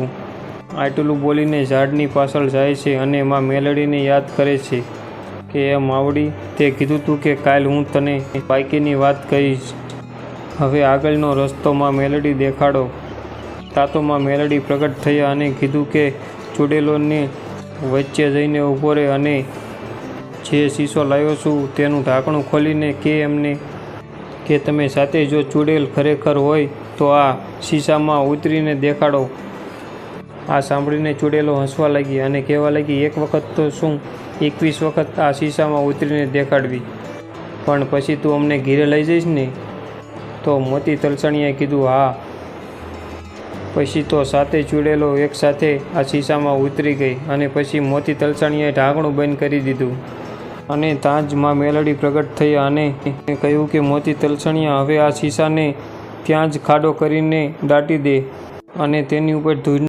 આટલું બોલીને ઝાડની પાછળ જાય છે અને માં મેલડીને યાદ કરે છે કે એ માવડી, તે કીધું તું કે કાલ હું તને પાકીની વાત કહીશ. હવે આગળનો રસ્તો માં મેલડી દેખાડો. તાતો માં મેલડી પ્રગટ થયા અને કીધું કે ચૂડેલોને વચ્ચે જઈને ઊભો રહે અને જે શીશો લાવ્યો છું તેનું ઢાંકણું ખોલીને કે એમને કે તમે સાથે જો ચૂડેલ ખરેખર હોય તો આ શીશામાં ઉતરીને દેખાડો. આ સાંભળીને ચૂડેલો હસવા લાગી અને કહેવા લાગી, એક વખત તો શું 21 વખત આ શીશામાં ઉતરીને દેખાડવી, પણ પછી તું અમને ઘીરે લઈ જઈશ ને? તો મોતી તલસાણીએ કીધું હા. પછી તો સાતે ચૂડેલો એકસાથે આ શીશામાં ઉતરી ગઈ અને પછી મોતી તલસાણીએ ઢાંકણું બંધ કરી દીધું અને ત્યાં જ માં મેલડી પ્રગટ થયા અને કહ્યું કે મોતી તલસાણીયા, હવે આ શીશાને ત્યાં જ ખાડો કરીને દાટી દે અને તેની ઉપર ધૂળ